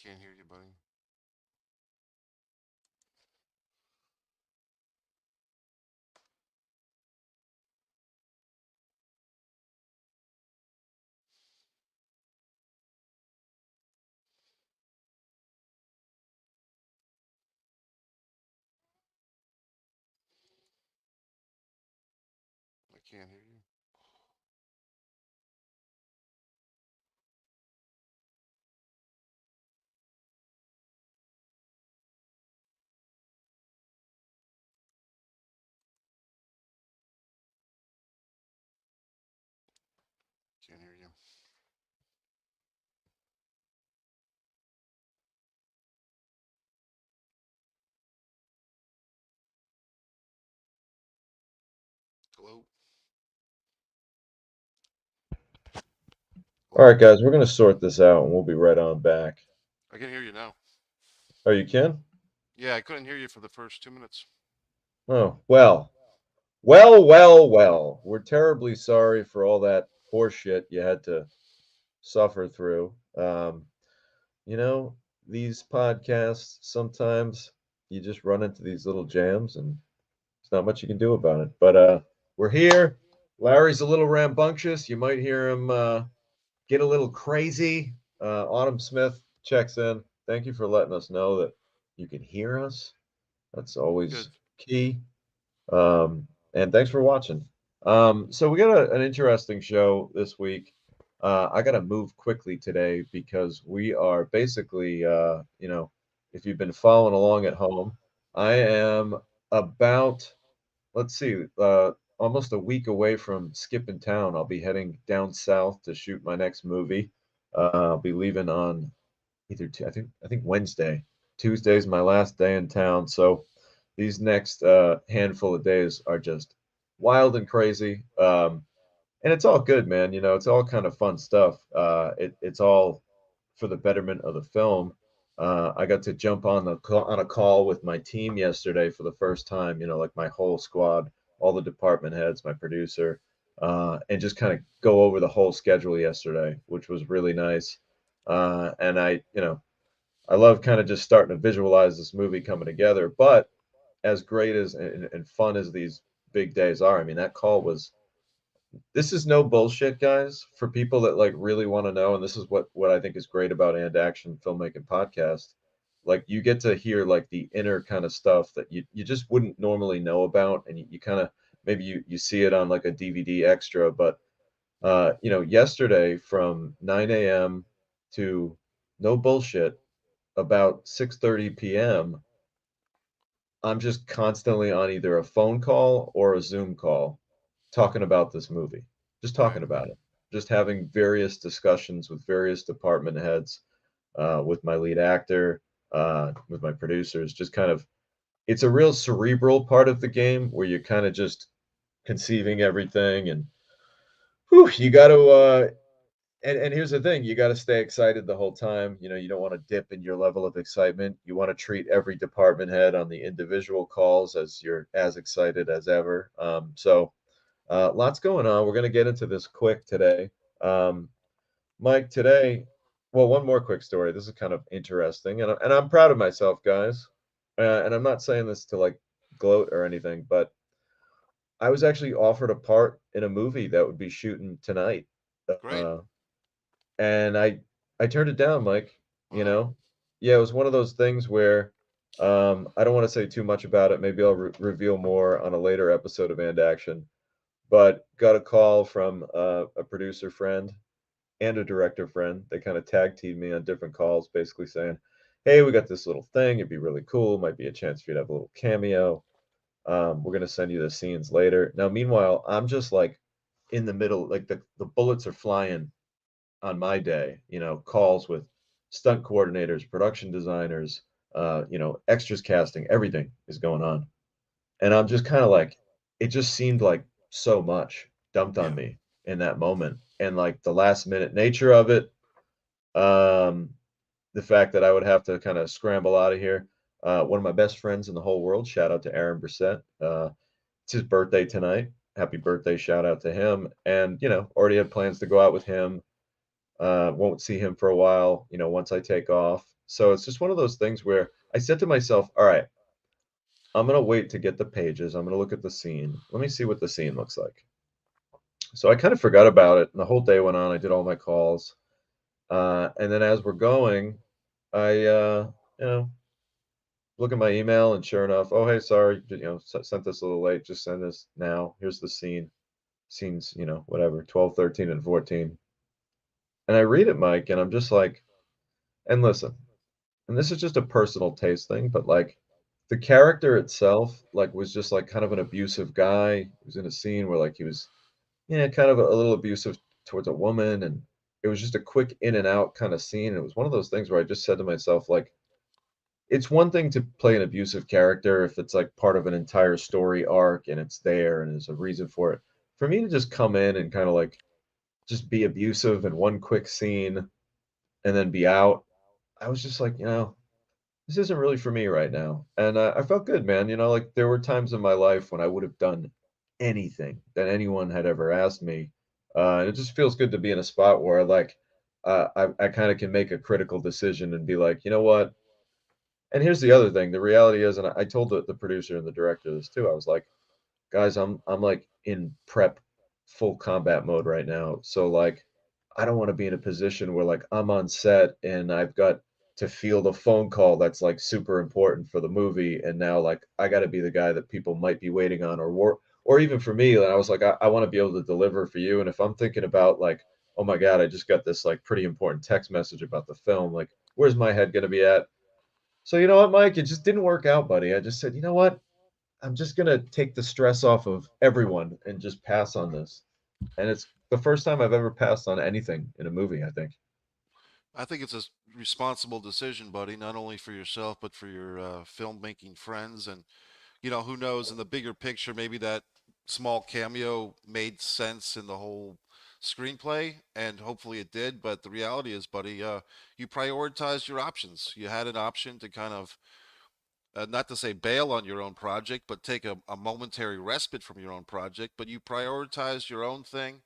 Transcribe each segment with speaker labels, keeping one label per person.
Speaker 1: can't hear you, buddy. I can't hear you. Can't hear you. Hello?
Speaker 2: All
Speaker 1: Hello?
Speaker 2: right, guys, we're going to sort this out and we'll be right on back.
Speaker 1: I can hear you now.
Speaker 2: Oh, you can?
Speaker 1: Yeah, I couldn't hear you for the first 2 minutes.
Speaker 2: Oh, well. We're terribly sorry for all that horseshit you had to suffer through. You know, these podcasts, sometimes you just run into these little jams and there's not much you can do about it. But we're here. Larry's a little rambunctious. You might hear him get a little crazy. Autumn Smith checks in. Thank you for letting us know that you can hear us. That's
Speaker 1: Good.
Speaker 2: always key. And thanks for watching. So we got an interesting show this week. I got to move quickly today because we are basically, if you've been following along at home, I am about, let's see, almost a week away from skipping town. I'll be heading down south to shoot my next movie. I'll be leaving on I think Wednesday. Tuesday's my last day in town, so these next handful of days are just wild and crazy. And it's all good, man. It's all kind of fun stuff. It's all for the betterment of the film. I got to jump on a call with my team yesterday for the first time. Like my whole squad, all the department heads, my producer, and just kind of go over the whole schedule yesterday, which was really nice. And I love kind of just starting to visualize this movie coming together. But as great as and fun as these big days are, I mean, that call was this is no bullshit, guys. For people that like really want to know, and this is what I think is great about And Action Filmmaking Podcast. Like you get to hear like the inner kind of stuff that you just wouldn't normally know about, and you kind of maybe you see it on like a DVD extra. But yesterday from 9 a.m. to no bullshit about 6:30 p.m. I'm just constantly on either a phone call or a Zoom call talking about this movie. Just
Speaker 1: Right.
Speaker 2: talking about it. Just having various discussions with various department heads, with my lead actor, with my producers. Just kind of, it's a real cerebral part of the game where you're kind of just conceiving everything and whew, you got to and here's the thing, you gotta stay excited the whole time, you don't wanna dip in your level of excitement, you wanna treat every department head on the individual calls as you're as excited as ever, lots going on, we're gonna get into this quick today. Um, Mike, today well, one more quick story, this is kind of interesting, and I'm proud of myself, guys, and I'm not saying this to, like, gloat or anything, but I was actually offered a part in a movie that would be shooting tonight,
Speaker 1: Great.
Speaker 2: uh and I turned it down, Mike, you
Speaker 1: Wow.
Speaker 2: know? Yeah, it was one of those things where, I don't wanna say too much about it, maybe I'll reveal more on a later episode of And Action, but got a call from, a producer friend and a director friend. They kinda tag teamed me on different calls, basically saying, "Hey, we got this little thing, it'd be really cool, might be a chance for you to have a little cameo. We're gonna send you the scenes later." Now, meanwhile, I'm just, like, in the middle, like, the bullets are flying on my day, calls with stunt coordinators, production designers, extras casting, everything is going on. And I'm just kind of like, it just seemed like so much dumped on
Speaker 1: Yeah.
Speaker 2: me in that moment. And like the last minute nature of it, um, the fact that I would have to kind of scramble out of here. One of my best friends in the whole world, shout out to Aaron Brissett. It's his birthday tonight. Happy birthday, shout out to him. And, already had plans to go out with him, Won't see him for a while, you know, once I take off. So it's just one of those things where I said to myself, all right, I'm gonna wait to get the pages. I'm gonna look at the scene. Let me see what the scene looks like. So I kind of forgot about it, and the whole day went on. I did all my calls, and then as we're going, I, you know, look at my email, and sure enough, oh hey, sorry, you know, sent this a little late. Just send this now. Here's the scene. Scenes, you know, whatever, 12, 13, and 14. And I read it, Mike, and I'm just like, and listen, and this is just a personal taste thing, but like the character itself, like, was just like kind of an abusive guy. He was in a scene where like he was, yeah, kind of a little abusive towards a woman, and it was just a quick in and out kind of scene. It was one of those things where I just said to myself, like, it's one thing to play an abusive character if it's like part of an entire story arc and it's there and there's a reason for it. For me to just come in and kind of like just be abusive in one quick scene and then be out, I was just like, you know, this isn't really for me right now. And I felt good, man. You know, like there were times in my life when I would have done anything that anyone had ever asked me. And it just feels good to be in a spot where like I kind of can make a critical decision and be like, you know what? And here's the other thing. The reality is, and I told the producer and the director this too. I was like, guys, I'm like in prep full combat mode right now. So like I don't want to be in a position where like I'm on set and I've got to field a phone call that's like super important for the movie and now like I got to be the guy that people might be waiting on or even for me, and I was like I want to be able to deliver for you, and if I'm thinking about like, oh my God, I just got this like pretty important text message about the film, like where's my head going to be at? So you know what, Mike, it just didn't work out, buddy. I just said, you know what? I'm just gonna take the stress off of everyone and just pass on this. And it's the first time I've ever passed on anything in a movie, I think.
Speaker 1: I think it's a responsible decision, buddy, not only for yourself, but for your filmmaking friends. And, you know, who knows, in the bigger picture, maybe that small cameo made sense in the whole screenplay, and hopefully it did. But the reality is, buddy, you prioritized your options. You had an option to kind of, not to say bail on your own project, but take a momentary respite from your own project. But you prioritized your own thing,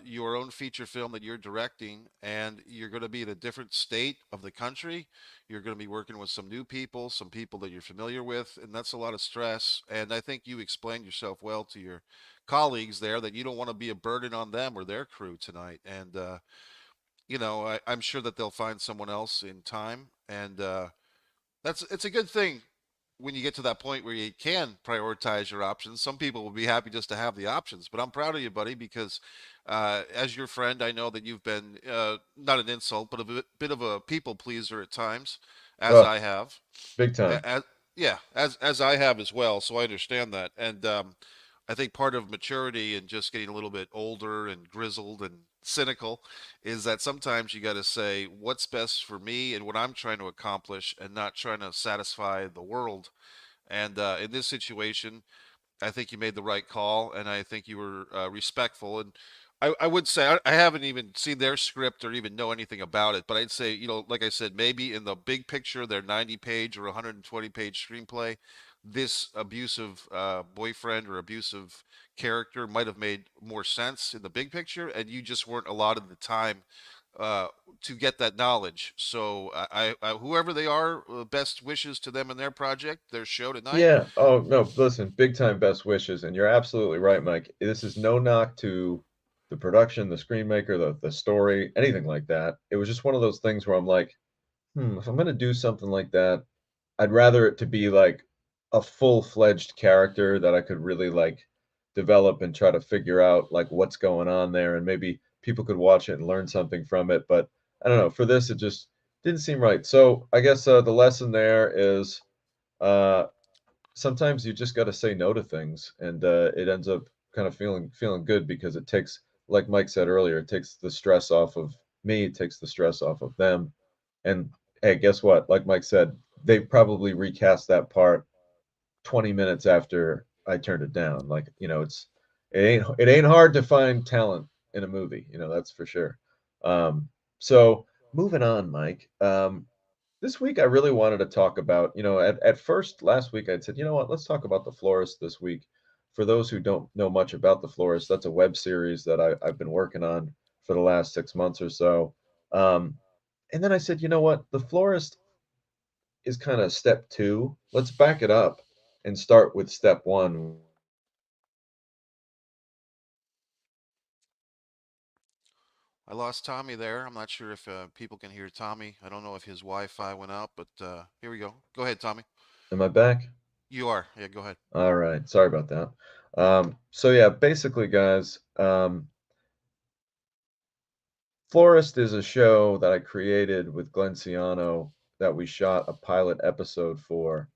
Speaker 1: your own feature film that you're directing, and you're going to be in a different state of the country. You're going to be working with some new people, some people that you're familiar with, and that's a lot of stress. And I think you explained yourself well to your colleagues there that you don't want to be a burden on them or their crew tonight. And, you know, I'm sure that they'll find someone else in time. And it's a good thing when you get to that point where you can prioritize your options. Some people will be happy just to have the options, but I'm proud of you, buddy, because as your friend, I know that you've been not an insult, but a bit of a people pleaser at times, as
Speaker 2: Oh,
Speaker 1: I have.
Speaker 2: big time.
Speaker 1: As, yeah, as I have as well, so I understand that. And I think part of maturity and just getting a little bit older and grizzled and cynical is that sometimes you got to say what's best for me and what I'm trying to accomplish, and not trying to satisfy the world. And in this situation, I think you made the right call, and I think you were respectful. And I would say I haven't even seen their script or even know anything about it, but I'd say, you know, like I said, maybe in the big picture, their 90-page or 120-page screenplay, this abusive boyfriend or abusive character might have made more sense in the big picture, and you just weren't allotted the time uh, to get that knowledge. So whoever they are, best wishes to them and their project, their show tonight.
Speaker 2: Yeah. Oh, no, listen, big time best wishes. And you're absolutely right, Mike. This is no knock to the production, the screenmaker, the story, anything like that. It was just one of those things where I'm like, if I'm gonna do something like that, I'd rather it to be like a full-fledged character that I could really like develop and try to figure out like what's going on there, and maybe people could watch it and learn something from it. But I don't know, for this it just didn't seem right. So I guess the lesson there is uh, sometimes you just got to say no to things, and it ends up kind of feeling good because it takes, like Mike said earlier, it takes the stress off of me, it takes the stress off of them. And hey, guess what? Like Mike said, they probably recast that part 20 minutes after I turned it down. Like, you know, it ain't hard to find talent in a movie, you know, that's for sure. So moving on, Mike. This week I really wanted to talk about, you know, at first last week I'd said, you know what, let's talk about The Florist this week. For those who don't know much about The Florist, that's a web series that I've been working on for the last 6 months or so. Um, and then I said, you know what? The florist is kind of step two. Let's back it up and start with step one.
Speaker 1: I lost Tommy there. I'm not sure if people can hear Tommy. I don't know if his Wi-Fi went out, but here we go. Go ahead, Tommy.
Speaker 2: Am I back?
Speaker 1: You are. Yeah, go ahead.
Speaker 2: All right. Sorry about that. So yeah, basically, guys, Florist is a show that I created with Glenn Ciano that we shot a pilot episode for.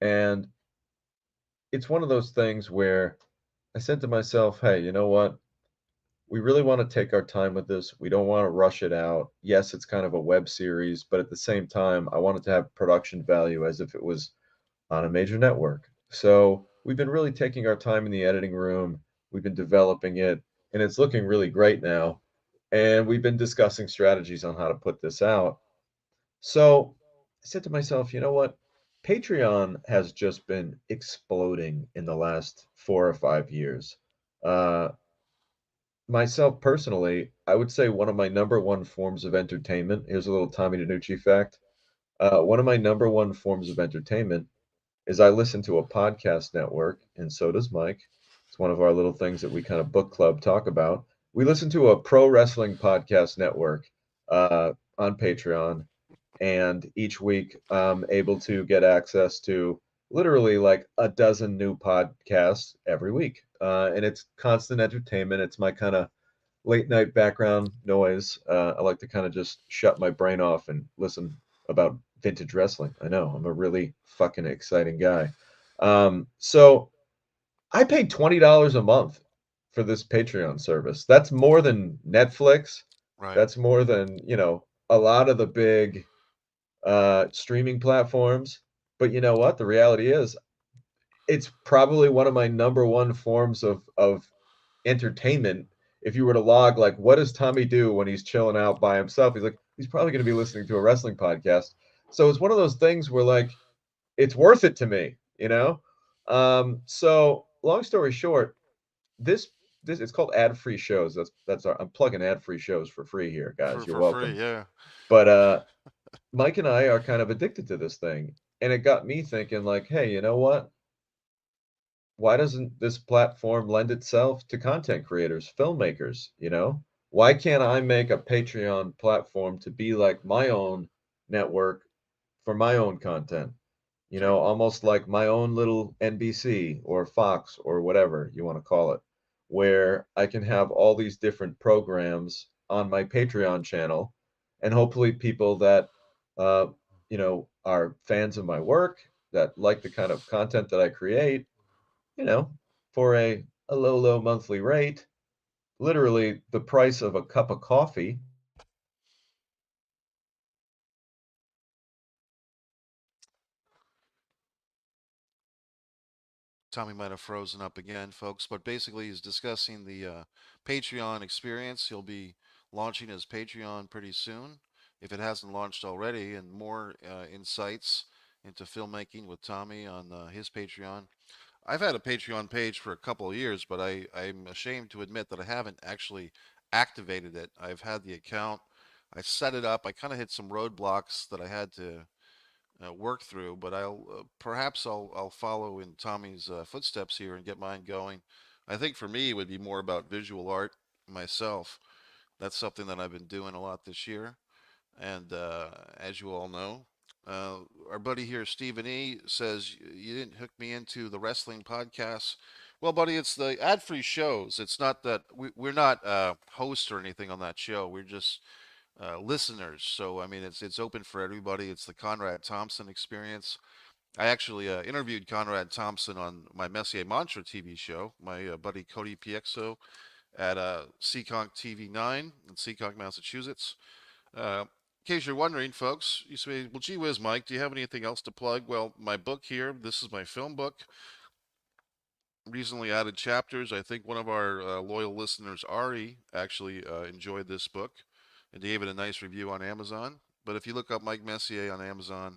Speaker 2: And it's one of those things where I said to myself, hey, you know what? We really want to take our time with this. We don't want to rush it out. Yes, it's kind of a web series, but at the same time, I wanted to have production value as if it was on a major network. So we've been really taking our time in the editing room. We've been developing it, and it's looking really great now. And we've been discussing strategies on how to put this out. So I said to myself, you know what? Patreon has just been exploding in the last 4 or 5 years. Uh, Myself personally, I would say one of my number one forms of entertainment. Here's a little Tommy DiNucci fact. One of my number one forms of entertainment is I listen to a podcast network, and so does Mike. It's one of our little things that we kind of book club talk about. We listen to a pro wrestling podcast network on Patreon, and each week I'm able to get access to literally like a dozen new podcasts every week. And it's constant entertainment. It's my kind of late night background noise. I like to kind of just shut my brain off and listen about vintage wrestling. I know I'm a really fucking exciting guy. So I paid $20 a month for this Patreon service. That's more than Netflix.
Speaker 1: Right.
Speaker 2: That's more than, a lot of the big streaming platforms. But you know what? The reality is, it's probably one of my number one forms of entertainment. If you were to log, like, what does Tommy do when he's chilling out by himself? He's like, he's probably going to be listening to a wrestling podcast. So it's one of those things where, like, it's worth it to me, you know? So long story short, this this it's called ad free shows. That's our I'm plugging ad free shows for free here, guys. You're
Speaker 1: For free,
Speaker 2: welcome.
Speaker 1: yeah.
Speaker 2: But Mike and I are kind of addicted to this thing. And it got me thinking, like, hey, you know what? Why doesn't this platform lend itself to content creators, filmmakers, Why can't I make a Patreon platform to be like my own network for my own content?
Speaker 1: Sure.
Speaker 2: Almost like my own little NBC or Fox or whatever you want to call it, where I can have all these different programs on my Patreon channel, and hopefully people that are fans of my work, that like the kind of content that I create, you know, for a low, low monthly rate, literally the price of a cup of coffee.
Speaker 1: Tommy might have frozen up again, folks, but basically he's discussing the Patreon experience. He'll be launching his Patreon pretty soon, if it hasn't launched already, and more insights into filmmaking with Tommy on his Patreon. I've had a Patreon page for a couple of years, but I'm ashamed to admit that I haven't actually activated it. I've had the account, I set it up, I kind of hit some roadblocks that I had to work through, but I'll follow in Tommy's footsteps here and get mine going. I think for me it would be more about visual art myself. That's something that I've been doing a lot this year, and as you all know, uh, our buddy here, Stephen E, says you didn't hook me into the wrestling podcasts. Well, buddy, it's the ad-free shows. It's not that we're not hosts or anything on that show. We're just listeners. So I mean, it's open for everybody. It's the Conrad Thompson experience. I actually interviewed Conrad Thompson on my Messier Mantra TV show. My buddy Cody Piexo at Seekonk TV9 in Seekonk, Massachusetts. In case you're wondering, folks, you say, well, gee whiz, Mike, do you have anything else to plug? Well, my book here, this is my film book, recently added chapters. I think one of our loyal listeners, Ari, actually enjoyed this book and gave it a nice review on Amazon. But if you look up Mike Messier on Amazon,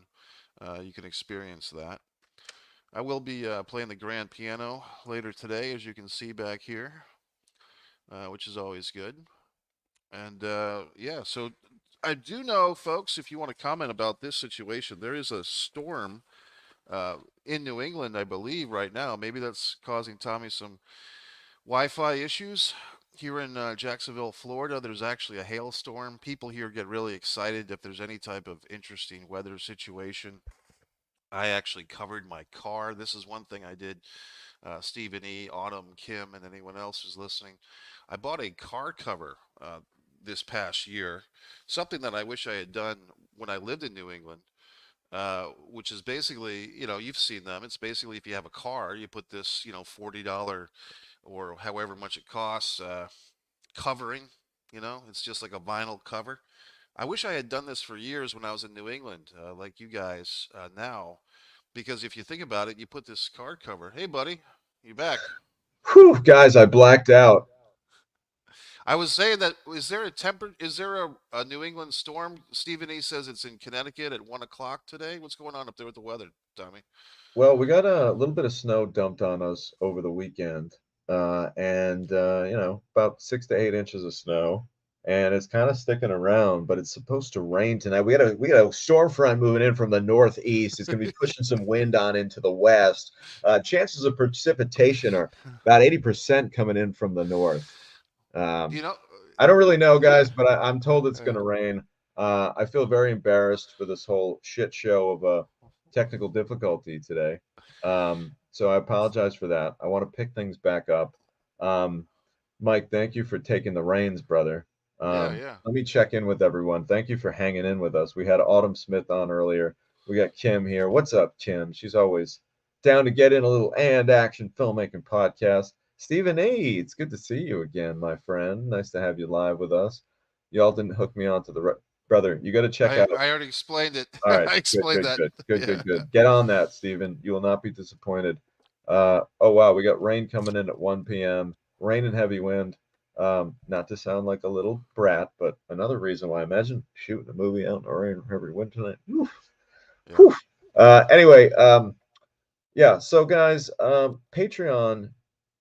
Speaker 1: you can experience that. I will be playing the grand piano later today, as you can see back here, which is always good. And yeah, so I do know, folks, if you want to comment about this situation, there is a storm uh, in New England, I believe, right now. Maybe that's causing Tommy some Wi-Fi issues. Here in Jacksonville, Florida, there's actually a hailstorm. People here get really excited if there's any type of interesting weather situation. I actually covered my car. This is one thing I did. Stephen E., Autumn, Kim, and anyone else who's listening. I bought a car cover this past year, something that I wish I had done when I lived in New England, which is basically, you've seen them. It's basically if you have a car, you put this, $40 or however much it costs covering. It's just like a vinyl cover. I wish I had done this for years when I was in New England, like you guys now, because if you think about it, you put this car cover. Hey, buddy, you back?
Speaker 2: Whew, guys, I blacked out.
Speaker 1: I was saying that is there a New England storm? Stephen E says it's in Connecticut at 1 o'clock today. What's going on up there with the weather, Tommy?
Speaker 2: Well, we got a little bit of snow dumped on us over the weekend, and about 6 to 8 inches of snow, and it's kind of sticking around. But it's supposed to rain tonight. We got a storm front moving in from the northeast. It's going to be pushing some wind on into the west. Chances of precipitation are about 80% coming in from the north. Um,
Speaker 1: You know,
Speaker 2: I don't really know,
Speaker 1: yeah.
Speaker 2: guys, but I'm told it's going to rain. I feel very embarrassed for this whole shit show of technical difficulty today. So I apologize for that. I want to pick things back up. Um, Mike, thank you for taking the reins, brother.
Speaker 1: Yeah, yeah.
Speaker 2: Let me check in with everyone. Thank you for hanging in with us. We had Autumn Smith on earlier. We got Kim here. What's up, Kim? She's always down to get in a little and action filmmaking podcast. Stephen E., it's good to see you again, my friend. Nice to have you live with us. Y'all didn't hook me onto brother. You got to check out.
Speaker 1: I already explained it.
Speaker 2: All right,
Speaker 1: I
Speaker 2: good,
Speaker 1: explained
Speaker 2: good,
Speaker 1: that.
Speaker 2: good, good,
Speaker 1: Yeah.
Speaker 2: good, good. Get on that, Stephen. You will not be disappointed. Oh wow, we got rain coming in at 1 p.m. Rain and heavy wind. Not to sound like a little brat, but another reason why I imagine shooting a movie out in the rain and heavy wind tonight. Oof.
Speaker 1: Yeah.
Speaker 2: Whew. Anyway, yeah. So guys, Patreon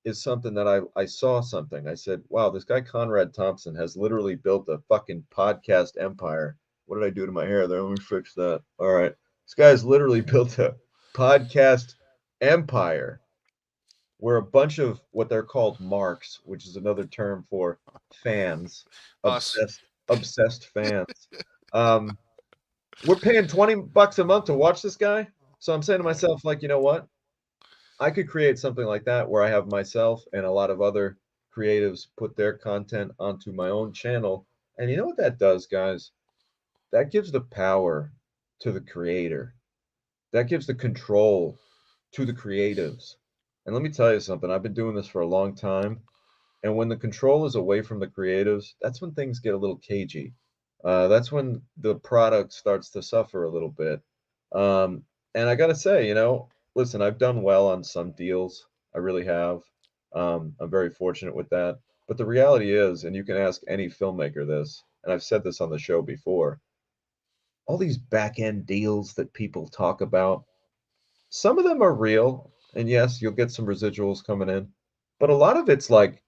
Speaker 2: is something that I saw something. I said, wow, this guy Conrad Thompson has literally built a fucking podcast empire. What did I do to my hair there? Let me fix that. All right. This guy's literally built a podcast empire where a bunch of what they're called marks, which is another term for fans,
Speaker 1: Us.
Speaker 2: obsessed fans. Um, we're paying $20 a month to watch this guy. So I'm saying to
Speaker 1: Right.
Speaker 2: myself, like, you know what? I could create something like that where I have myself and a lot of other creatives put their content onto my own channel. And you know what that does, guys? That gives the power to the creator. That gives the control to the creatives. And let me tell you something, I've been doing this for a long time. And when the control is away from the creatives, that's when things get a little cagey. That's when the product starts to suffer a little bit. And I got to say, listen, I've done well on some deals. I really have. I'm very fortunate with that. But the reality is, and you can ask any filmmaker this, and I've said this on the show before, all these back end deals that people talk about, some of them are real. And yes, you'll get some residuals coming in. But a lot of it's like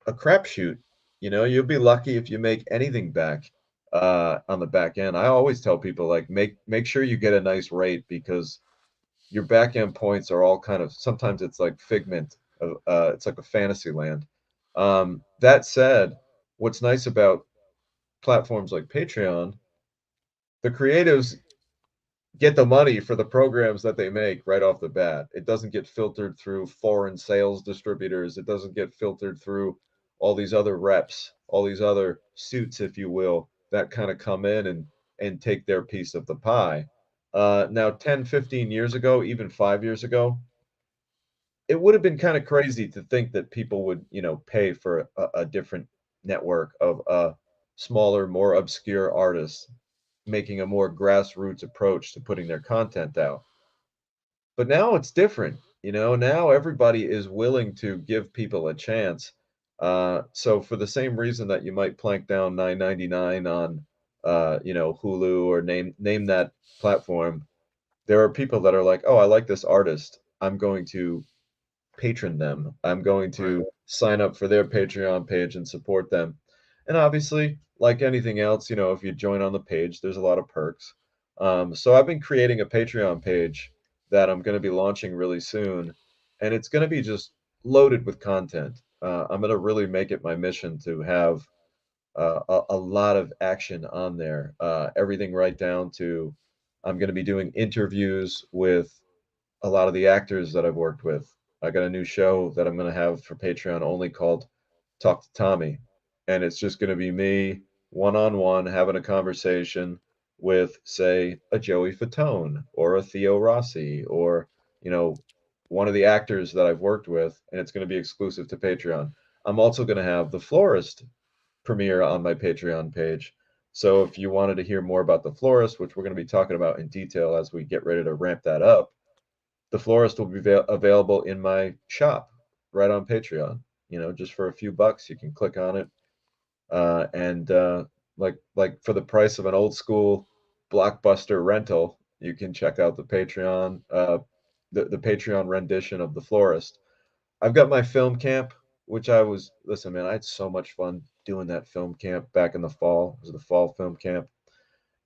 Speaker 2: a crapshoot. You'll be lucky if you make anything back on the back end. I always tell people like make sure you get a nice rate because your back end points are all kind of sometimes it's like figment of it's like a fantasy land. That said, what's nice about platforms like Patreon, the creatives get the money for the programs that they make right off the bat. It doesn't get filtered through foreign sales distributors. It doesn't get filtered through all these other reps, all these other suits, if you will, that kind of come in and take their piece of the pie. Now, 10, 15 years ago, even 5 years ago, it would have been kind of crazy to think that people would, pay for a different network of smaller, more obscure artists making a more grassroots approach to putting their content out. But now it's different. Now everybody is willing to give people a chance. So for the same reason that you might plank down 9.99 on Hulu or name that platform, there are people that are like, "Oh, I like this artist. I'm going to patron them. I'm going
Speaker 1: Right.
Speaker 2: to sign up for their Patreon page and support them." And obviously, like anything else, if you join on the page, there's a lot of perks. So I've been creating a Patreon page that I'm going to be launching really soon, and it's going to be just loaded with content. I'm going to really make it my mission to have a lot of action on there. Everything right down to I'm going to be doing interviews with a lot of the actors that I've worked with. I got a new show that I'm going to have for Patreon only called Talk to Tommy. And it's just going to be me one on one having a conversation with, say, a Joey Fatone or a Theo Rossi or, you know, one of the actors that I've worked with. And it's going to be exclusive to Patreon. I'm also going to have The Florist premiere on my Patreon page. So if you wanted to hear more about The Florist, which we're going to be talking about in detail as we get ready to ramp that up, The Florist will be available in my shop right on Patreon. Just for a few bucks, you can click on it, and like for the price of an old school blockbuster rental, you can check out the Patreon, the Patreon rendition of The Florist. I've got my film camp, which listen, man, I had so much fun doing that film camp back in the fall. It was the fall film camp,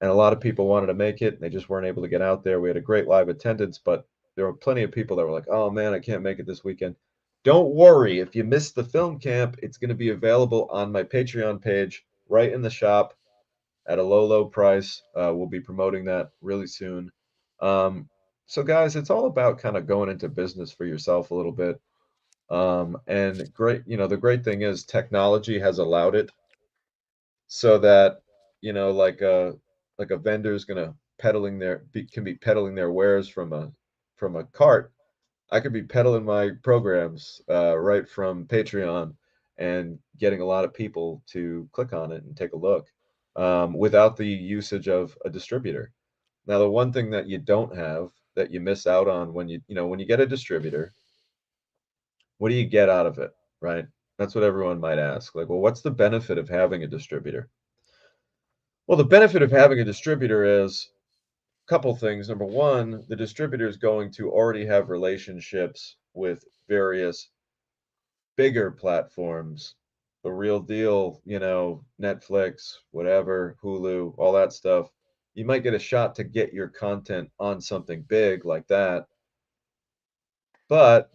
Speaker 2: and a lot of people wanted to make it, and they just weren't able to get out there. We had a great live attendance, but there were plenty of people that were like, "Oh man, I can't make it this weekend." Don't worry, if you missed the film camp, it's going to be available on my Patreon page right in the shop at a low, low price. We'll be promoting that really soon. Um, so, guys, it's all about kind of going into business for yourself a little bit. And great, the great thing is technology has allowed it so that like a vendor's gonna can be peddling their wares from a cart. I could be peddling my programs right from Patreon and getting a lot of people to click on it and take a look without the usage of a distributor. Now, the one thing that you don't have that you miss out on when you get a distributor, what do you get out of it, right? That's what everyone might ask. Like, well, what's the benefit of having a distributor? Well, the benefit of having a distributor is a couple things. Number one, the distributor is going to already have relationships with various bigger platforms, the real deal, Netflix, whatever, Hulu, all that stuff. You might get a shot to get your content on something big like that, but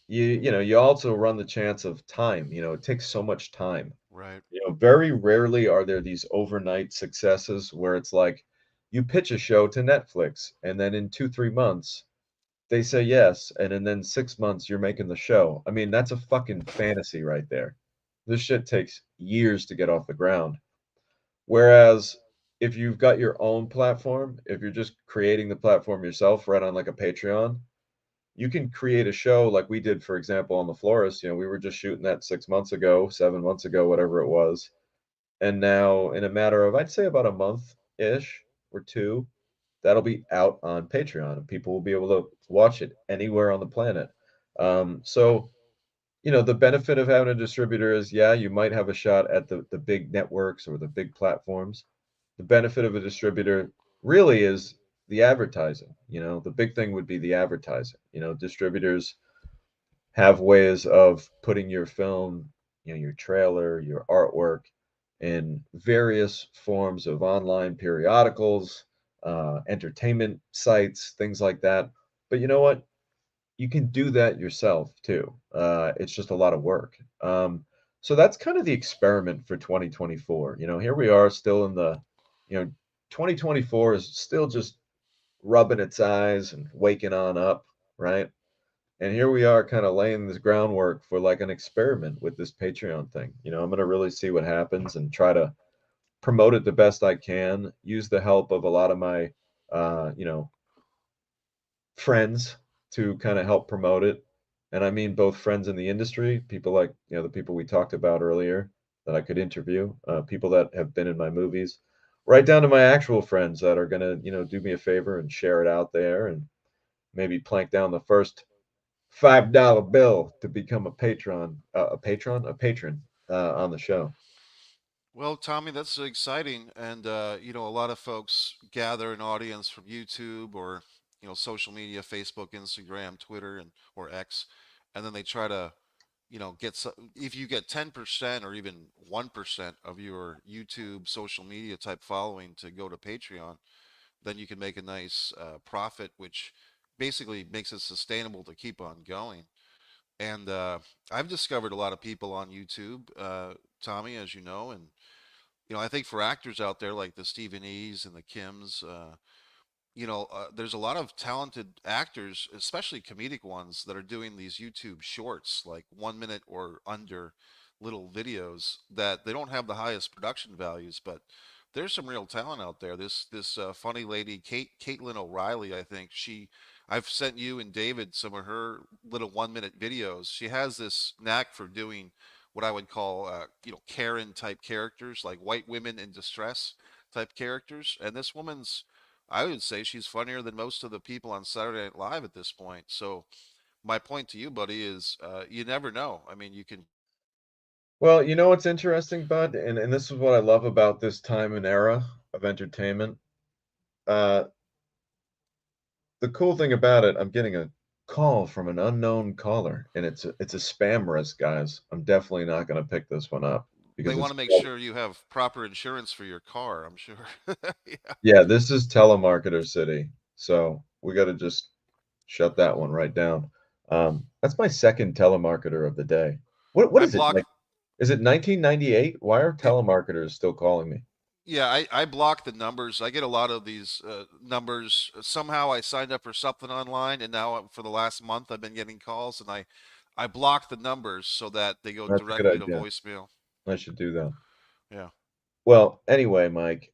Speaker 2: you also run the chance of time. It takes so much time.
Speaker 1: Right.
Speaker 2: Very rarely are there these overnight successes where it's like you pitch a show to Netflix and then in 2, 3 months they say yes, and then 6 months you're making the show. I mean, that's a fucking fantasy right there. This shit takes years to get off the ground. Whereas if you've got your own platform, if you're just creating the platform yourself right on like a Patreon, you can create a show like we did, for example, on The Florist. We were just shooting that 6 months ago, 7 months ago, whatever it was. And now in a matter of, I'd say about a month-ish or 2, that'll be out on Patreon, and people will be able to watch it anywhere on the planet. So, the benefit of having a distributor is, yeah, you might have a shot at the big networks or the big platforms. The benefit of a distributor really is the advertising. The big thing would be the advertising. Distributors have ways of putting your film, your trailer, your artwork in various forms of online periodicals, entertainment sites, things like that. But you know what? You can do that yourself too. It's just a lot of work. So that's kind of the experiment for 2024. Here we are still you know, 2024 is still just rubbing its eyes and waking on up, right? And here we are kind of laying this groundwork for like an experiment with this Patreon thing. I'm going to really see what happens and try to promote it the best I can, use the help of a lot of my, uh, you know, friends to kind of help promote it. And I mean both friends in the industry, people like, the people we talked about earlier that I could interview, people that have been in my movies, right down to my actual friends that are going to, do me a favor and share it out there and maybe plank down the first $5 bill to become a patron on the show.
Speaker 1: Well, Tommy, that's exciting, and a lot of folks gather an audience from YouTube or social media, Facebook, Instagram, Twitter, and or X, and then they try to get if you get 10% or even 1% of your YouTube social media type following to go to Patreon, then you can make a nice profit, which basically makes it sustainable to keep on going. And I've discovered a lot of people on YouTube, Tommy, as you know, and I think for actors out there like the Stephen E's and the Kims, there's a lot of talented actors, especially comedic ones, that are doing these YouTube shorts, like 1 minute or under little videos that they don't have the highest production values, but there's some real talent out there. This funny lady, Caitlin O'Reilly, I think I've sent you and David some of her little 1 minute videos. She has this knack for doing what I would call, Karen type characters, like white women in distress type characters. And this woman's I would say she's funnier than most of the people on Saturday Night Live at this point. So my point to you, buddy, is you never know. I mean, you can.
Speaker 2: Well, you know what's interesting, Bud, and this is what I love about this time and era of entertainment. Uh, the cool thing about it, I'm getting a call from an unknown caller, and it's a spam risk, guys. I'm definitely not going to pick this one up
Speaker 1: They
Speaker 2: because
Speaker 1: want
Speaker 2: it's
Speaker 1: to make sure you have proper insurance for your car. I'm sure. Yeah.
Speaker 2: yeah, this is telemarketer city, so we got to just shut that one right down. That's my second telemarketer of the day. What
Speaker 1: I
Speaker 2: is it like?
Speaker 1: block.
Speaker 2: Is it 1998? Why are
Speaker 1: It,
Speaker 2: telemarketers still calling me?
Speaker 1: yeah, I block the numbers. I get a lot of these numbers. Somehow I signed up for something online, and now for the last month I've been getting calls, and I block the numbers so that they go
Speaker 2: That's a good
Speaker 1: directly to
Speaker 2: idea.
Speaker 1: voicemail.
Speaker 2: I should do that.
Speaker 1: Yeah.
Speaker 2: Well, anyway, Mike,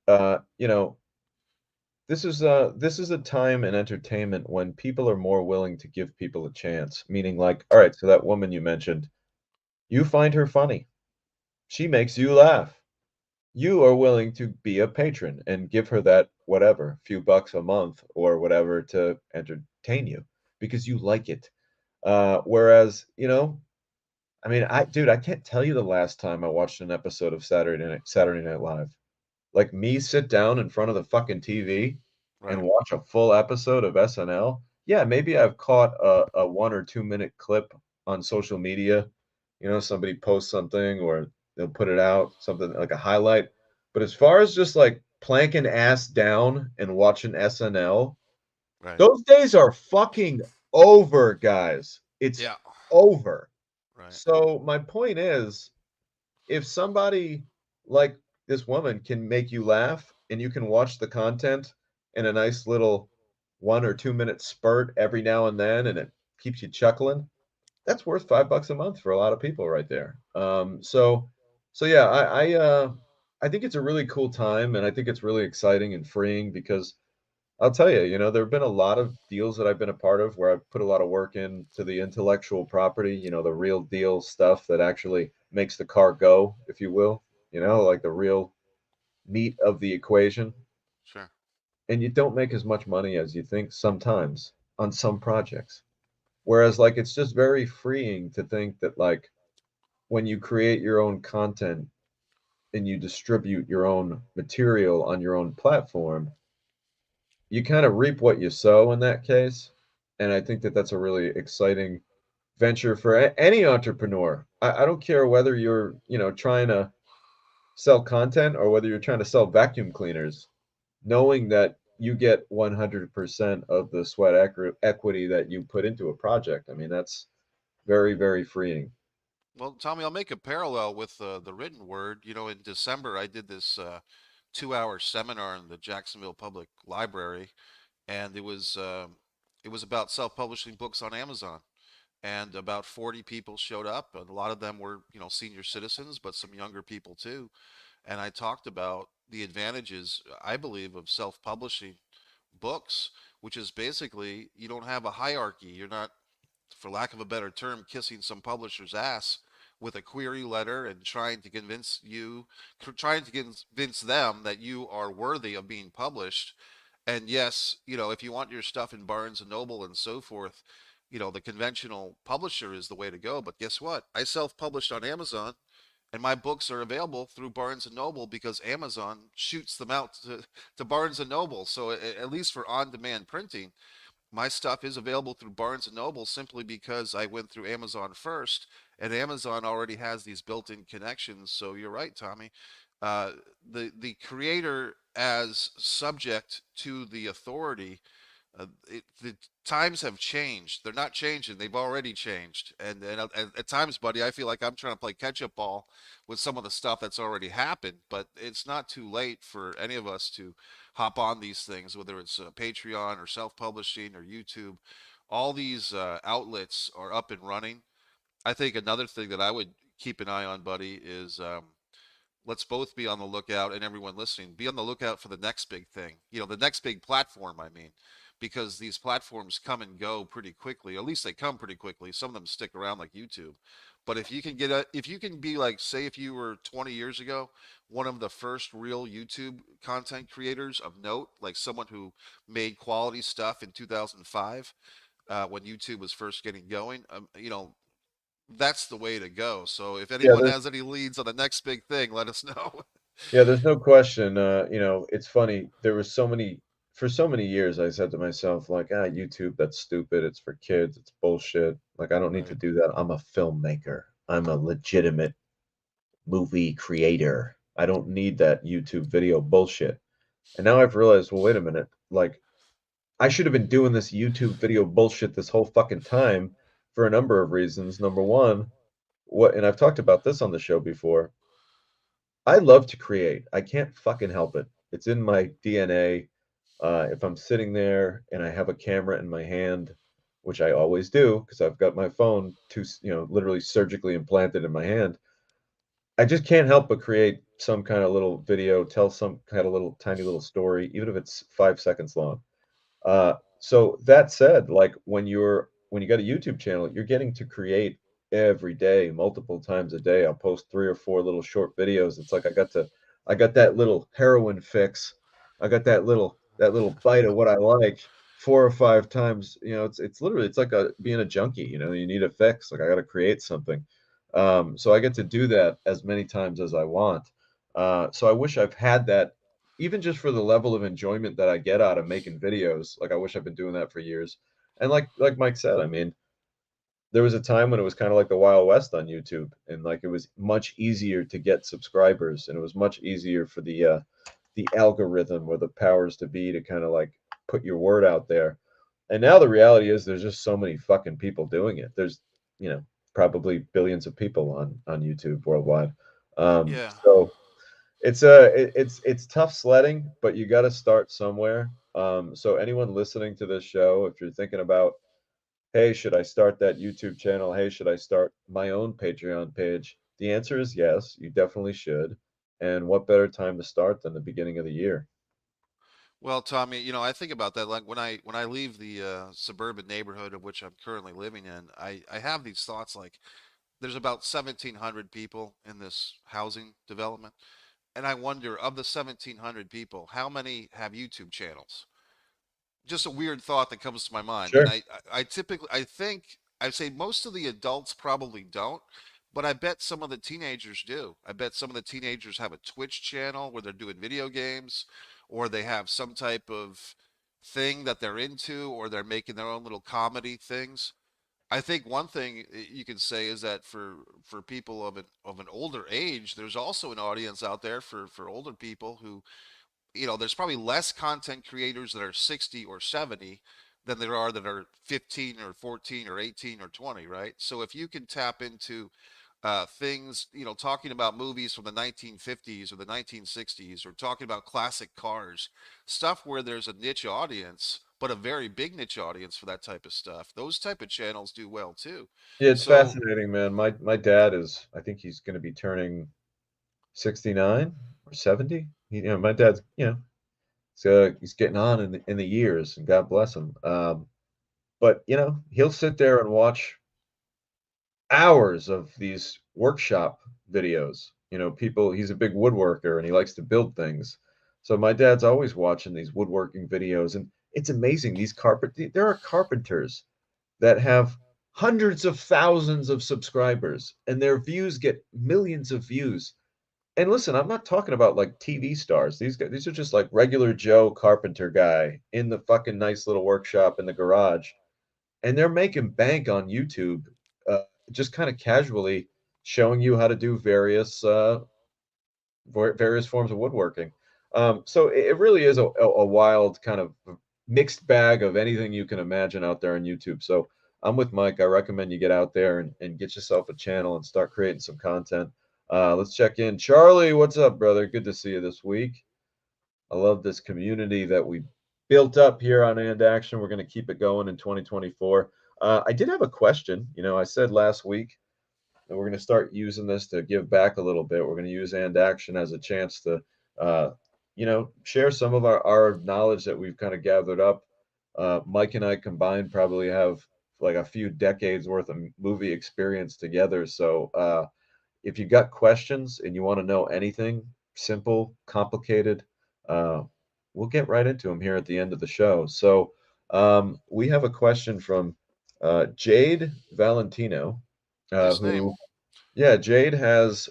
Speaker 2: this is a time in entertainment when people are more willing to give people a chance. Meaning, like, all right, so that woman you mentioned, you find her funny. She makes you laugh. You are willing to be a patron and give her that whatever, few bucks a month or whatever to entertain you because you like it. Whereas, I mean, dude, I can't tell you the last time I watched an episode of Saturday Night Live. Like me sit down in front of the fucking TV and
Speaker 1: Right.
Speaker 2: watch a full episode of SNL. Yeah, maybe I've caught a 1 or 2 minute clip on social media. Somebody posts something or they'll put it out, something like a highlight. But as far as just like planking ass down and watching SNL,
Speaker 1: Right.
Speaker 2: those days are fucking over, guys. It's
Speaker 1: Yeah.
Speaker 2: over.
Speaker 1: Right.
Speaker 2: So my point is, if somebody like this woman can make you laugh and you can watch the content in a nice little 1 or 2 minute spurt every now and then and it keeps you chuckling, that's worth $5 a month for a lot of people right there. So yeah, I think it's a really cool time and I think it's really exciting and freeing because I'll tell you, there have been a lot of deals that I've been a part of where I've put a lot of work into the intellectual property, the real deal stuff that actually makes the car go, if you will, like the real meat of the equation.
Speaker 1: Sure.
Speaker 2: And you don't make as much money as you think sometimes on some projects. Whereas, like, it's just very freeing to think that, like, when you create your own content and you distribute your own material on your own platform, you kind of reap what you sow in that case. And I think that that's a really exciting venture for any entrepreneur. I don't care whether you're, trying to sell content or whether you're trying to sell vacuum cleaners, knowing that you get 100% of the sweat equity that you put into a project. I mean, that's very, very freeing.
Speaker 1: Well, Tommy, I'll make a parallel with the written word. In December, I did this 2-hour seminar in the Jacksonville Public Library, and it was about self-publishing books on Amazon. And about 40 people showed up, and a lot of them were, senior citizens, but some younger people too. And I talked about the advantages, I believe, of self-publishing books, which is basically you don't have a hierarchy. You're not, for lack of a better term, kissing some publisher's ass with a query letter and trying to convince them that you are worthy of being published. And yes, if you want your stuff in Barnes and Noble and so forth, the conventional publisher is the way to go. But guess what? I self-published on Amazon, and my books are available through Barnes and Noble because Amazon shoots them out to Barnes and Noble. So at least for on-demand printing, my stuff is available through Barnes and Noble simply because I went through Amazon first, and Amazon already has these built-in connections. So you're right, Tommy. Uh, the creator as subject to the authority, the times have changed. They're not changing. They've already changed. And at times, buddy, I feel like I'm trying to play catch up ball with some of the stuff that's already happened. But it's not too late for any of us to hop on these things, whether it's Patreon or self publishing or YouTube. All these outlets are up and running. I think another thing that I would keep an eye on, buddy, is let's both be on the lookout, and everyone listening, be on the lookout for the next big thing. The next big platform, I mean, because these platforms come and go pretty quickly. At least they come pretty quickly. Some of them stick around like YouTube. But if you can be like, say, if you were 20 years ago, one of the first real YouTube content creators of note, like someone who made quality stuff in 2005, when YouTube was first getting going, that's the way to go. So if
Speaker 2: Yeah,
Speaker 1: anyone has any leads on the next big thing, let us know.
Speaker 2: there's no question. It's funny. There was so many for so many years. I said to myself, like, YouTube, that's stupid. It's for kids. It's bullshit. Like, I don't need to
Speaker 1: Right.
Speaker 2: do that. I'm a filmmaker. I'm a legitimate movie creator. I don't need that YouTube video bullshit. And now I've realized, well, wait a minute. Like, I should have been doing this YouTube video bullshit this whole fucking time for a number of reasons. Number one, and I've talked about this on the show before. I love to create. I can't fucking help it. It's in my DNA. If I'm sitting there and I have a camera in my hand, which I always do because I've got my phone literally surgically implanted in my hand, I just can't help but create some kind of little video, tell some kind of little tiny little story, even if it's 5 seconds long. So that said, like when you got a YouTube channel, you're getting to create every day, multiple times a day. I'll post 3 or 4 little short videos. It's like I got that little heroin fix. I got that little bite of what I like 4 or 5 times. It's literally it's like being a junkie. You need a fix. Like I got to create something. So I get to do that as many times as I want. So I wish I've had that even just for the level of enjoyment that I get out of making videos. Like I wish I've been doing that for years. And like Mike said, I mean, there was a time when it was kind of like the Wild West on YouTube, and like it was much easier to get subscribers, and it was much easier for the algorithm or the powers to be to kind of like put your word out there. And now the reality is there's just so many fucking people doing it. There's, probably billions of people on YouTube worldwide.
Speaker 1: Yeah.
Speaker 2: So it's tough sledding, but you got to start somewhere. So anyone listening to this show, if you're thinking about, hey, should I start that YouTube channel? Hey, should I start my own Patreon page? The answer is yes, you definitely should. And what better time to start than the beginning of the year?
Speaker 1: Well, Tommy, I think about that. Like when I leave the suburban neighborhood of which I'm currently living in, I have these thoughts like there's about 1,700 people in this housing development, and I wonder of the 1,700 people, how many have YouTube channels? Just a weird thought that comes to my mind. And
Speaker 2: Sure.
Speaker 1: I typically, I think, I say most of the adults probably don't, but I bet some of the teenagers do. I bet some of the teenagers have a Twitch channel where they're doing video games, or they have some type of thing that they're into, or they're making their own little comedy things. I think one thing you can say is that for people of an older age, there's also an audience out there for older people who there's probably less content creators that are 60 or 70 than there are that are 15 or 14 or 18 or 20, right? So if you can tap into things, talking about movies from the 1950s or the 1960s, or talking about classic cars, stuff where there's a niche audience, but a very big niche audience for that type of stuff. Those type of channels do well too.
Speaker 2: Yeah, it's
Speaker 1: So
Speaker 2: fascinating, man. My dad is, I think he's going to be turning 69 or 70. My dad's, so he's getting on in the years, and God bless him. But he'll sit there and watch hours of these workshop videos. He's a big woodworker and he likes to build things. So my dad's always watching these woodworking videos, and it's amazing. There are carpenters that have hundreds of thousands of subscribers and their views get millions of views. And listen, I'm not talking about like TV stars. These are just like regular Joe carpenter guy in the fucking nice little workshop in the garage, and they're making bank on YouTube, just kind of casually showing you how to do various forms of woodworking. So it really is a wild kind of mixed bag of anything you can imagine out there on YouTube. So I'm with Mike. I recommend you get out there and get yourself a channel and start creating some content. Let's check in. Charlie, what's up, brother? Good to see you this week. I love this community that we built up here on And Action. We're going to keep it going in 2024. I did have a question. You know, I said last week and we're going to start using this to give back a little bit. We're going to use And Action as a chance to, uh, share some of our knowledge that we've kind of gathered up. Mike and I combined probably have like a few decades worth of movie experience together. So if you got questions and you want to know anything simple, complicated, uh, we'll get right into them here at the end of the show. So we have a question from Jade Valentino,
Speaker 1: Nice name.
Speaker 2: who yeah, Jade has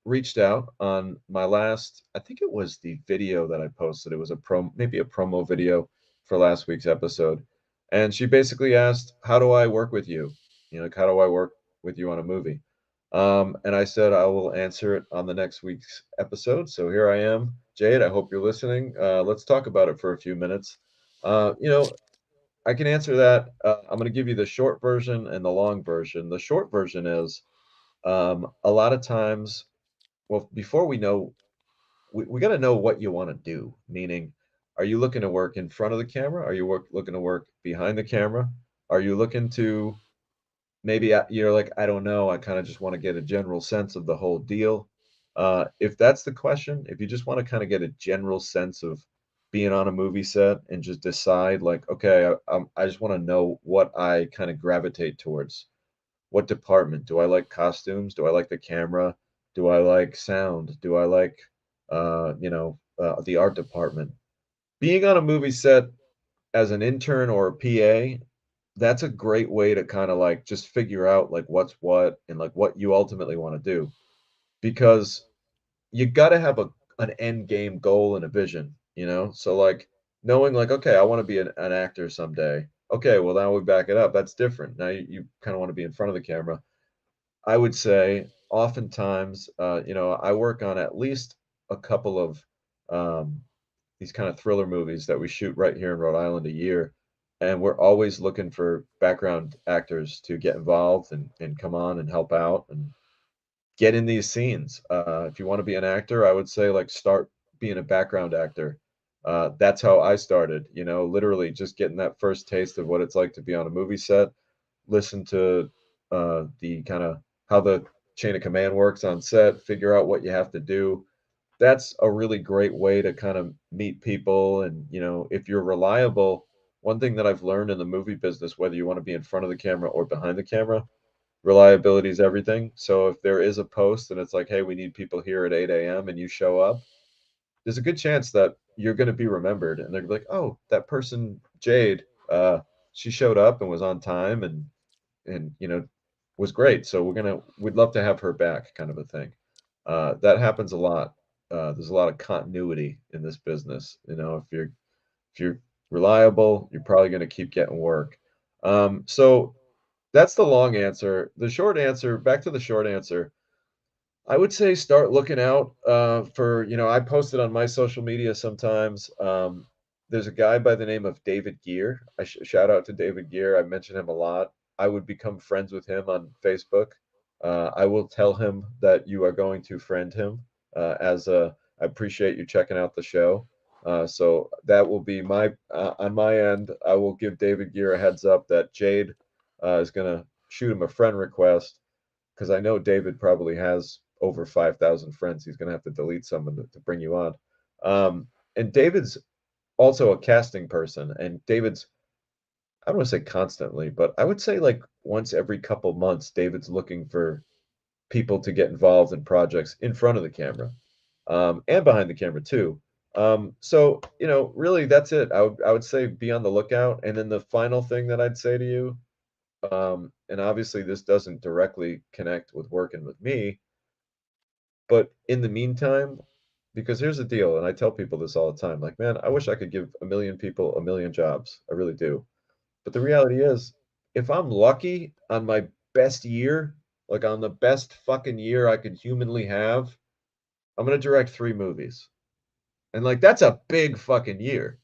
Speaker 2: reached out on my last, I think it was the video that I posted. It was maybe a promo video for last week's episode. And she basically asked, how do I work with you? You know, like, how do I work with you on a movie? And I said I will answer it on the next week's episode. So here I am. Jade, I hope you're listening. Let's talk about it for a few minutes. You know, I can answer that. I'm going to give you the short version and the long version. The short version is a lot of times, well, before we got to know what you want to do. Meaning, are you looking to work in front of the camera? Are you looking to work behind the camera? Are you looking to maybe you're like, I don't know. I kind of just want to get a general sense of the whole deal. If that's the question, if you just want to kind of get a general sense of being on a movie set and just decide, like, okay, I just want to know what I kind of gravitate towards. What department? Do I like costumes? Do I like the camera? Do I like sound? Do I like, the art department? Being on a movie set as an intern or a PA, that's a great way to kind of like just figure out like what's what and like what you ultimately want to do because you got to have an end game goal and a vision, you know? So like knowing like, okay, I want to be an actor someday. Okay, well now we back it up. That's different. Now you kind of want to be in front of the camera. I would say oftentimes, I work on at least a couple of um, these kind of thriller movies that we shoot right here in Rhode Island a year. And we're always looking for background actors to get involved and come on and help out and get in these scenes. If you want to be an actor, I would say like start being a background actor. That's how I started, literally just getting that first taste of what it's like to be on a movie set, listen to the kind of how the chain of command works on set, figure out what you have to do. That's a really great way to kind of meet people. And, if you're reliable, one thing that I've learned in the movie business, whether you want to be in front of the camera or behind the camera, reliability is everything. So if there is a post and it's like, hey, we need people here at 8 a.m. and you show up, there's a good chance that you're going to be remembered. And they're like, oh, that person, Jade, she showed up and was on time and was great. So we'd love to have her back, kind of a thing. That happens a lot. There's a lot of continuity in this business. If you're reliable, you're probably going to keep getting work. So that's the long answer. The short answer, back to the short answer, I would say start looking out I posted on my social media sometimes. There's a guy by the name of David Gear. Shout out to David Gear. I mention him a lot. I would become friends with him on Facebook. I will tell him that you are going to friend him I appreciate you checking out the show. So that will be on my end. I will give David Gear a heads up that Jade is going to shoot him a friend request because I know David probably has over 5,000 friends. He's going to have to delete someone to bring you on. And David's also a casting person, and David's, I don't want to say constantly, but I would say like once every couple months, David's looking for people to get involved in projects in front of the camera, and behind the camera too. So really, that's it. I would say be on the lookout. And then the final thing that I'd say to you, and obviously this doesn't directly connect with working with me, But in the meantime, because here's the deal, and I tell people this all the time, like, man, I wish I could give a million people a million jobs. I really do. But the reality is, if I'm lucky on my best year, like on the best fucking year I could humanly have, I'm gonna direct 3 movies. And like that's a big fucking year.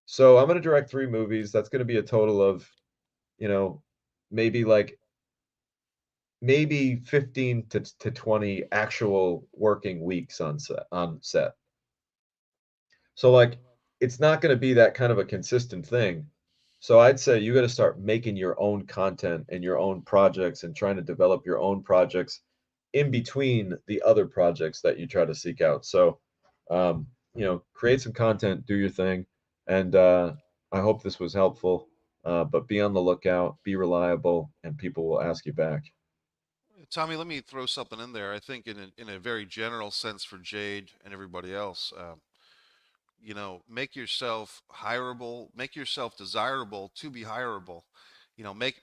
Speaker 2: So I'm gonna direct 3 movies. That's gonna be a total of, you know, maybe like maybe 15 to 20 actual working weeks on set. So like it's not gonna be that kind of a consistent thing. So I'd say you gotta start making your own content and your own projects and trying to develop your own projects in between the other projects that you try to seek out. So, create some content, do your thing, and I hope this was helpful. But be on the lookout, be reliable, and people will ask you back.
Speaker 1: Tommy, let me throw something in there. I think in a very general sense for Jade and everybody else, make yourself hireable, make yourself desirable to be hireable.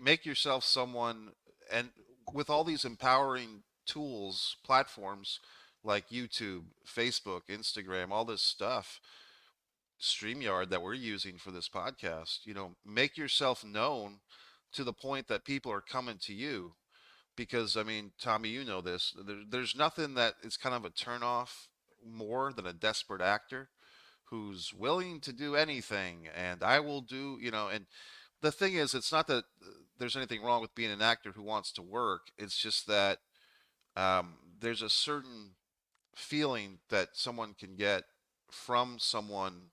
Speaker 1: Make yourself someone, and with all these empowering tools, platforms like YouTube, Facebook, Instagram, all this stuff, StreamYard that we're using for this podcast, make yourself known to the point that people are coming to you. Because I mean, Tommy, you know this. There's nothing that is kind of a turnoff more than a desperate actor who's willing to do anything, and I will do, and the thing is, it's not that there's anything wrong with being an actor who wants to work. It's just that there's a certain feeling that someone can get from someone.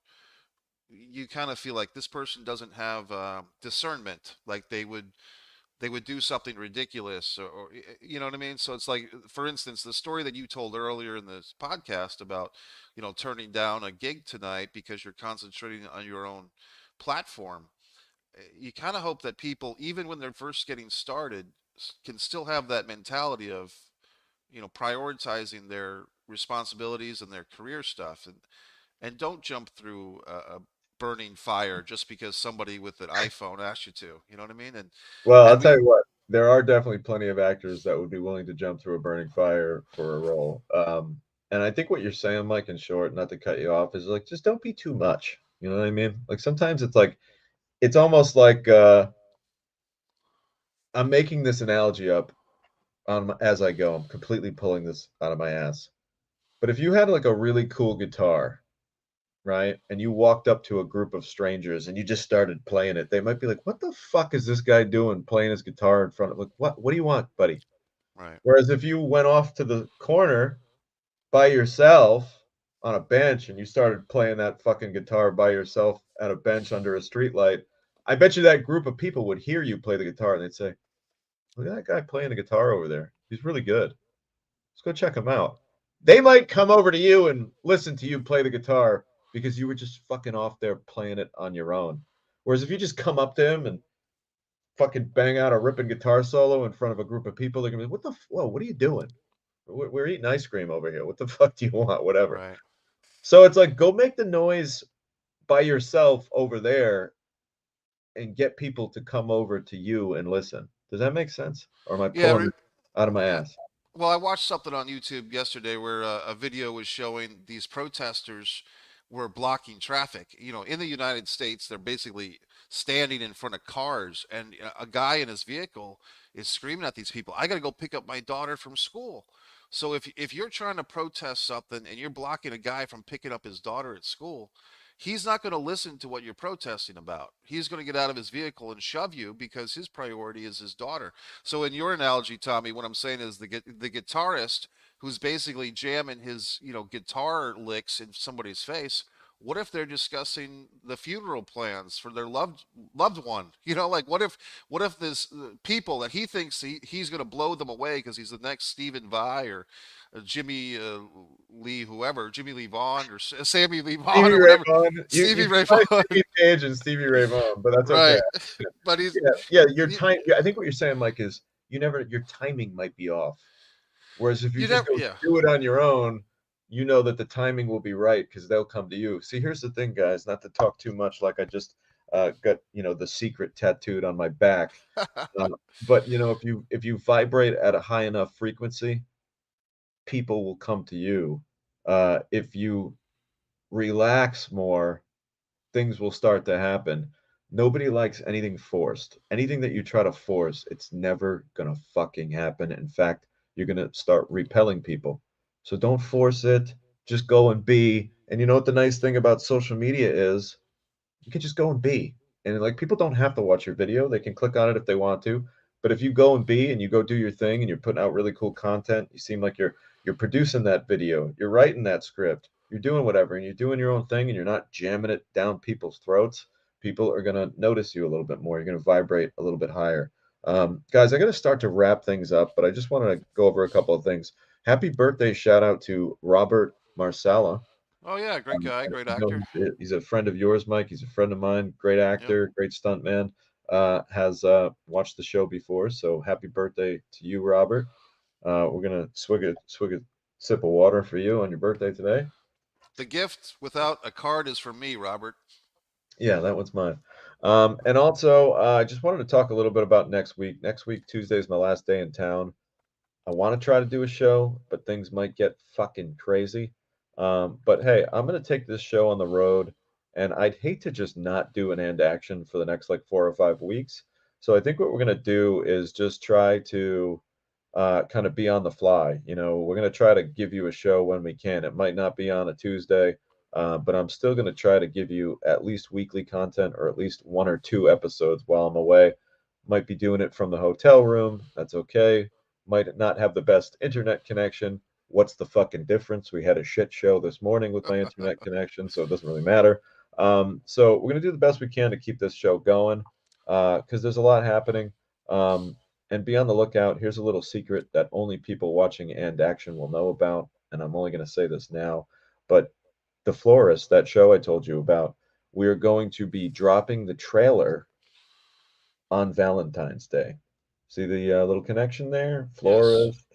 Speaker 1: You kind of feel like this person doesn't have discernment, like they would do something ridiculous, or you know what I mean. So it's like, for instance, the story that you told earlier in this podcast about turning down a gig tonight because you're concentrating on your own platform. You kind of hope that people, even when they're first getting started, can still have that mentality of prioritizing their responsibilities and their career stuff, and don't jump through a burning fire just because somebody with an iPhone asked you to. You know what I mean? And
Speaker 2: Well, I'll
Speaker 1: and
Speaker 2: tell
Speaker 1: we
Speaker 2: you what, there are definitely plenty of actors that would be willing to jump through a burning fire for a role. And I think what you're saying, Mike, in short, not to cut you off, is like just don't be too much. You know what I mean? Like sometimes it's like it's almost like I'm making this analogy up as I go. I'm completely pulling this out of my ass. But if you had like a really cool guitar, right, and you walked up to a group of strangers and you just started playing it, they might be like, "What the fuck is this guy doing playing his guitar in front of like what do you want, buddy?"
Speaker 1: right.
Speaker 2: Whereas if you went off to the corner by yourself on a bench and you started playing that fucking guitar by yourself at a bench under a streetlight, I bet you that group of people would hear you play the guitar and they'd say, "Look at that guy playing the guitar over there. He's really good. Let's go check him out." They might come over to you and listen to you play the guitar because you were just fucking off there playing it on your own. Whereas if you just come up to him and fucking bang out a ripping guitar solo in front of a group of people, they're gonna be, "What the whoa, what are you doing? We're eating ice cream over here. What the fuck do you want?" Whatever.
Speaker 1: Right.
Speaker 2: So it's like go make the noise by yourself over there and get people to come over to you and listen. Does that make sense? Or am I
Speaker 1: Yeah.
Speaker 2: pulling it out of my
Speaker 1: Uh,
Speaker 2: ass?
Speaker 1: well, I watched something on YouTube yesterday where a video was showing these protesters were blocking traffic. In the United States, they're basically standing in front of cars, and a guy in his vehicle is screaming at these people, "I got to go pick up my daughter from school." So if you're trying to protest something and you're blocking a guy from picking up his daughter at school, he's not going to listen to what you're protesting about. He's going to get out of his vehicle and shove you because his priority is his daughter. So in your analogy, Tommy, what I'm saying is the guitarist who's basically jamming his guitar licks in somebody's face. What if they're discussing the funeral plans for their loved one? Like what if this people that he thinks he's going to blow them away because he's the next Stephen Vai or Jimmy Lee, whoever, Jimmy Lee Vaughn or Sammy Lee Vaughn
Speaker 2: Stevie
Speaker 1: or
Speaker 2: Ray
Speaker 1: whatever,
Speaker 2: Vaughan. You
Speaker 1: Stevie Ray
Speaker 2: probably
Speaker 1: Vaughan,
Speaker 2: Jimmy Page and Stevie Ray Vaughan, but that's okay.
Speaker 1: right? But he's
Speaker 2: Yeah, yeah, your
Speaker 1: you,
Speaker 2: time yeah, I think what you're saying, Mike, is your timing might be off. Whereas if you
Speaker 1: you
Speaker 2: just
Speaker 1: never,
Speaker 2: go
Speaker 1: yeah,
Speaker 2: do it on your own, you know that the timing will be right because 'cause they'll come to you. See, here's the thing, guys, not to talk too much like I just, got, the secret tattooed on my back, uh, but, if you vibrate at a high enough frequency, people will come to you. If you relax more, things will start to happen. Nobody likes anything forced. Anything that you try to force, it's never gonna fucking happen. In fact, you're gonna start repelling people. So don't force it. Just go and be. And you know what the nice thing about social media is? You can just go and be. And like people don't have to watch your video. They can click on it if they want to. But if you go and be and you go do your thing and you're putting out really cool content, you seem like you're producing that video, you're writing that script, you're doing whatever, and you're doing your own thing and you're not jamming it down people's throats, people are gonna notice you a little bit more. You're gonna vibrate a little bit higher. Guys, I gotta start to wrap things up, but I just wanted to go over a couple of things. Happy birthday shout out to Robert Marsala.
Speaker 1: Oh yeah, great guy,
Speaker 2: I
Speaker 1: great
Speaker 2: know
Speaker 1: actor.
Speaker 2: he's a friend of yours, Mike. He's a friend of mine. Great
Speaker 1: Yep.
Speaker 2: actor, great stuntman. Has watched the show before, so happy birthday to you, Robert. We're gonna swig a sip of water for you on your birthday today.
Speaker 1: The gift without a card is for me, Robert.
Speaker 2: Yeah, that one's mine. And also, I just wanted to talk a little bit about next week. Next week, Tuesday is my last day in town. I want to try to do a show, but things might get fucking crazy. But hey, I'm gonna take this show on the road, and I'd hate to just not do an and action for the next like 4 or 5 weeks. So I think what we're gonna do is just try to kind of be on the fly. You know, we're gonna try to give you a show when we can. It might not be on a Tuesday, but I'm still gonna try to give you at least weekly content or at least 1 or 2 episodes while I'm away. Might be doing it from the hotel room. That's okay. Might not have the best internet connection. What's the fucking difference? We had a shit show this morning with my internet connection, so it doesn't really matter. So we're gonna do the best we can to keep this show going because there's a lot happening. And be on the lookout. Here's a little secret that only people watching And Action will know about, and I'm only going to say this now. But The Florist, that show I told you about, we are going to be dropping the trailer on Valentine's Day. See the little connection there?
Speaker 1: Yes.
Speaker 2: Florist,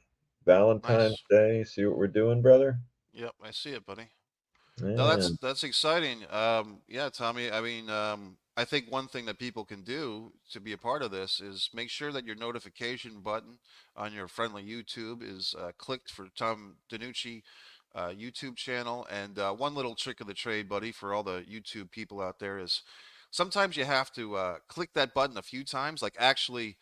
Speaker 2: Valentine's
Speaker 1: Nice.
Speaker 2: Day. See what we're doing, brother?
Speaker 1: Yep, I see it, buddy. No,
Speaker 2: Yeah.
Speaker 1: that's exciting. Yeah, Tommy. I mean, I think one thing that people can do to be a part of this is make sure that your notification button on your friendly YouTube is clicked for Tom DiNucci YouTube channel. And one little trick of the trade, buddy, for all the YouTube people out there is sometimes you have to click that button a few times, like actually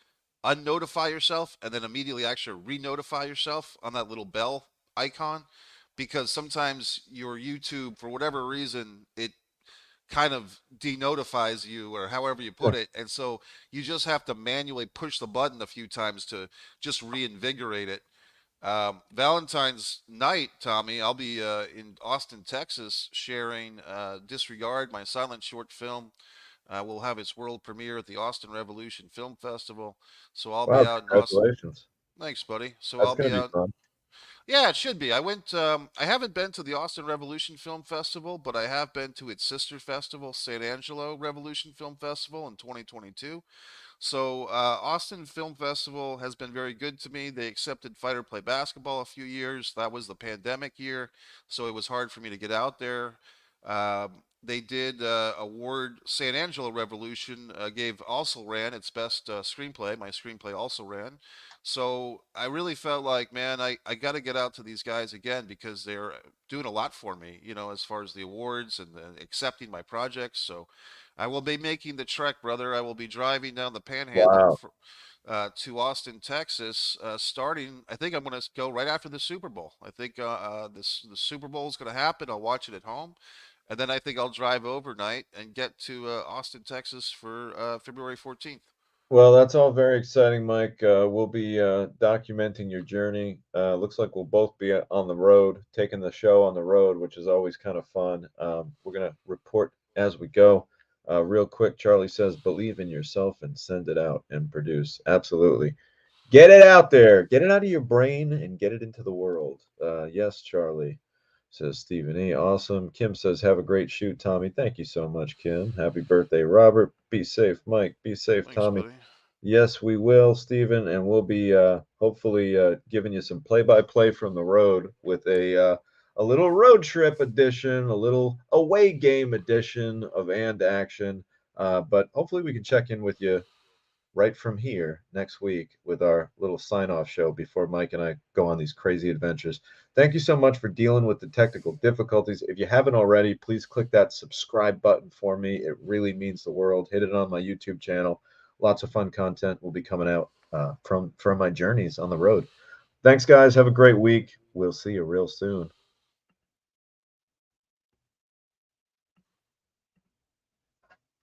Speaker 1: unnotify yourself and then immediately actually re-notify yourself on that little bell icon because sometimes your YouTube, for whatever reason, it kind of denotifies you or however you put it. And so you just have to manually push the button a few times to just reinvigorate it. Valentine's night, Tommy, I'll be in Austin, Texas, sharing Disregard, my silent short film. We'll have its world premiere at the Austin Revolution Film Festival. So I'll be
Speaker 2: Wow,
Speaker 1: out in Austin.
Speaker 2: congratulations.
Speaker 1: Thanks, buddy. So
Speaker 2: That's
Speaker 1: I'll
Speaker 2: going
Speaker 1: be
Speaker 2: to be
Speaker 1: out.
Speaker 2: fun.
Speaker 1: Yeah, it should be. I went. I haven't been to the Austin Revolution Film Festival, but I have been to its sister festival, San Angelo Revolution Film Festival, in 2022. So Austin Film Festival has been very good to me. They accepted Fighter Play Basketball a few years. That was the pandemic year, so it was hard for me to get out there. They did award San Angelo Revolution gave Also Ran its best screenplay. My screenplay also ran. So I really felt like, man, I got to get out to these guys again because they're doing a lot for me, you know, as far as the awards and accepting my projects. So I will be making the trek, brother. I will be driving down the Panhandle
Speaker 2: Wow.
Speaker 1: for, to Austin, Texas, starting. I think I'm going to go right after the Super Bowl. I think the Super Bowl is going to happen. I'll watch it at home, and then I think I'll drive overnight and get to Austin, Texas for February 14th.
Speaker 2: Well, that's all very exciting, Mike. We'll be documenting your journey. Looks like we'll both be on the road, taking the show on the road, which is always kind of fun. We're going to report as we go. Real quick, Charlie says, believe in yourself and send it out and produce. Absolutely. Get it out there. Get it out of your brain and get it into the world. Yes, Charlie, says Stephen E. Awesome. Kim says, have a great shoot, Tommy. Thank you so much, Kim. Happy birthday, Robert. Be safe, Mike. Be safe,
Speaker 1: Thanks,
Speaker 2: Tommy.
Speaker 1: buddy.
Speaker 2: Yes, we will, Stephen, and we'll be hopefully giving you some play-by-play from the road with a little road trip edition, a little away game edition of And Action. But hopefully we can check in with you right from here next week with our little sign-off show before Mike and I go on these crazy adventures. Thank you so much for dealing with the technical difficulties. If you haven't already, please click that subscribe button for me. It really means the world. Hit it on my YouTube channel. Lots of fun content will be coming out from my journeys on the road. Thanks, guys. Have a great week. We'll see you real soon.